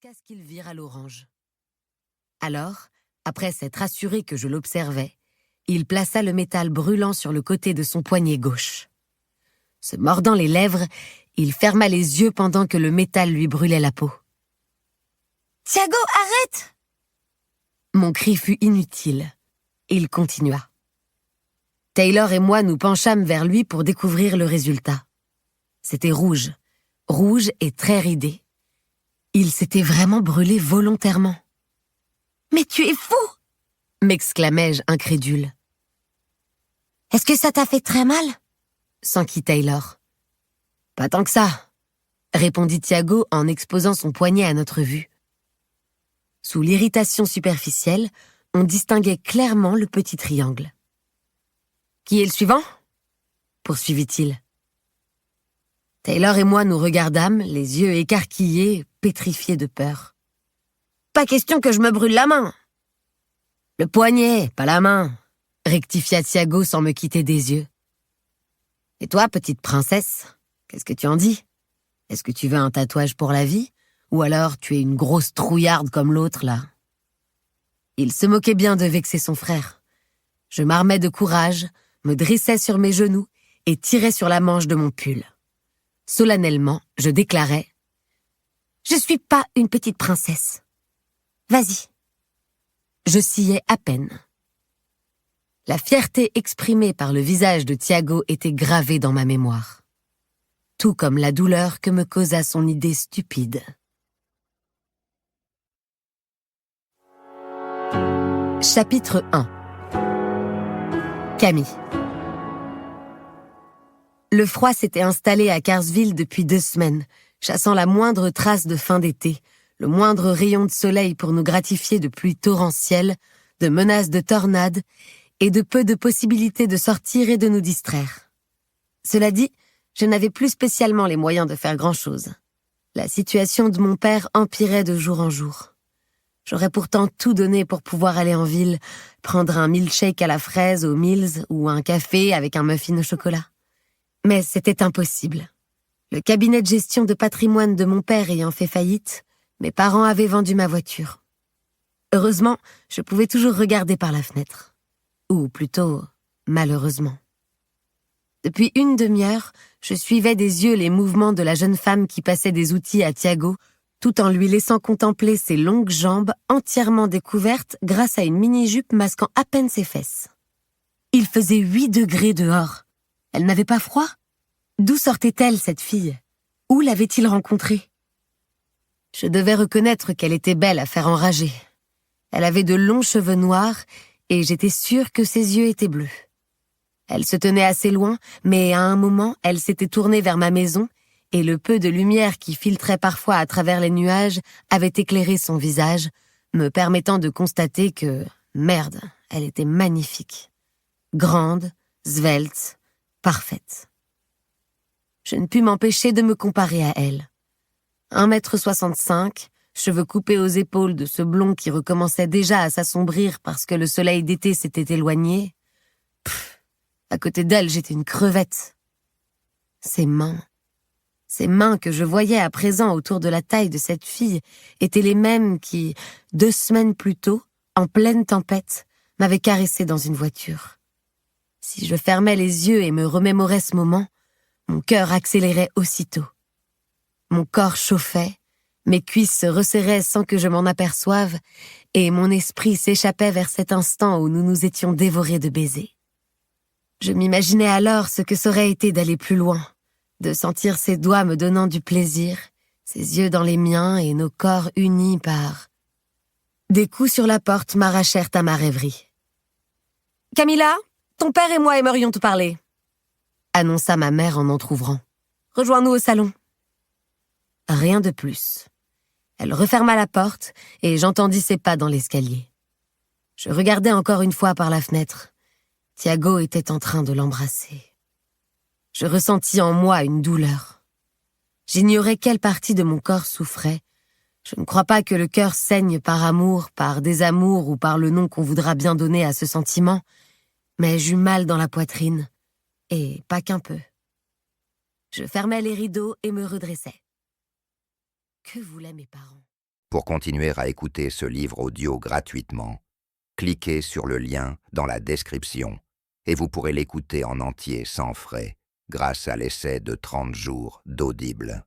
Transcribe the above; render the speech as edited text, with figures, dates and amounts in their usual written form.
jusqu'à ce qu'il vire à l'orange. Alors, après s'être assuré que je l'observais, il plaça le métal brûlant sur le côté de son poignet gauche. Se mordant les lèvres, il ferma les yeux pendant que le métal lui brûlait la peau. « Tiago, arrête !» Mon cri fut inutile. Il continua. Taylor et moi nous penchâmes vers lui pour découvrir le résultat. C'était rouge et très ridé. Il s'était vraiment brûlé volontairement. « Mais tu es fou !» m'exclamai-je incrédule. « Est-ce que ça t'a fait très mal ?» s'enquit Taylor. « Pas tant que ça !» répondit Tiago en exposant son poignet à notre vue. Sous l'irritation superficielle, on distinguait clairement le petit triangle. « Qui est le suivant ?» poursuivit-il. Taylor et moi nous regardâmes, les yeux écarquillés, pétrifiés de peur. « Pas question que je me brûle la main !»« Le poignet, pas la main !» rectifia Tiago sans me quitter des yeux. « Et toi, petite princesse, qu'est-ce que tu en dis? Est-ce que tu veux un tatouage pour la vie? Ou alors tu es une grosse trouillarde comme l'autre, là ?» Il se moquait bien de vexer son frère. Je m'armais de courage, me dressais sur mes genoux et tirais sur la manche de mon pull. Solennellement, je déclarais « Je suis pas une petite princesse. Vas-y. » Je sciais à peine. La fierté exprimée par le visage de Tiago était gravée dans ma mémoire. Tout comme la douleur que me causa son idée stupide. Chapitre 1. Camille. Le froid s'était installé à Carsville depuis 2 semaines, chassant la moindre trace de fin d'été, le moindre rayon de soleil pour nous gratifier de pluies torrentielles, de menaces de tornades et de peu de possibilités de sortir et de nous distraire. Cela dit, je n'avais plus spécialement les moyens de faire grand-chose. La situation de mon père empirait de jour en jour. J'aurais pourtant tout donné pour pouvoir aller en ville, prendre un milkshake à la fraise au Mills ou un café avec un muffin au chocolat. Mais c'était impossible. Le cabinet de gestion de patrimoine de mon père ayant fait faillite, mes parents avaient vendu ma voiture. Heureusement, je pouvais toujours regarder par la fenêtre. Ou plutôt, malheureusement. Depuis une demi-heure, je suivais des yeux les mouvements de la jeune femme qui passait des outils à Tiago, tout en lui laissant contempler ses longues jambes entièrement découvertes grâce à une mini-jupe masquant à peine ses fesses. Il faisait 8 degrés dehors. Elle n'avait pas froid? D'où sortait-elle, cette fille? Où l'avait-il rencontrée? Je devais reconnaître qu'elle était belle à faire enrager. Elle avait de longs cheveux noirs et j'étais sûre que ses yeux étaient bleus. Elle se tenait assez loin, mais à un moment, elle s'était tournée vers ma maison et le peu de lumière qui filtrait parfois à travers les nuages avait éclairé son visage, me permettant de constater que, merde, elle était magnifique. Grande, svelte, parfaite. Je ne pus m'empêcher de me comparer à elle. 1,65 m, cheveux coupés aux épaules de ce blond qui recommençait déjà à s'assombrir parce que le soleil d'été s'était éloigné. À côté d'elle, j'étais une crevette. Ses mains que je voyais à présent autour de la taille de cette fille étaient les mêmes qui, 2 semaines plus tôt, en pleine tempête, m'avaient caressé dans une voiture. Si je fermais les yeux et me remémorais ce moment, mon cœur accélérait aussitôt. Mon corps chauffait, mes cuisses se resserraient sans que je m'en aperçoive, et mon esprit s'échappait vers cet instant où nous nous étions dévorés de baisers. Je m'imaginais alors ce que ça aurait été d'aller plus loin, de sentir ses doigts me donnant du plaisir, ses yeux dans les miens et nos corps unis par... Des coups sur la porte m'arrachèrent à ma rêverie. « Camilla, ton père et moi aimerions te parler », annonça ma mère en entr'ouvrant. « Rejoins-nous au salon. » Rien de plus. Elle referma la porte et j'entendis ses pas dans l'escalier. Je regardais encore une fois par la fenêtre. Tiago était en train de l'embrasser. Je ressentis en moi une douleur. J'ignorais quelle partie de mon corps souffrait. Je ne crois pas que le cœur saigne par amour, par désamour ou par le nom qu'on voudra bien donner à ce sentiment, mais j'eus mal dans la poitrine, et pas qu'un peu. Je fermai les rideaux et me redressai. Que voulaient mes parents ? Pour continuer à écouter ce livre audio gratuitement, cliquez sur le lien dans la description et vous pourrez l'écouter en entier sans frais grâce à l'essai de 30 jours d'Audible.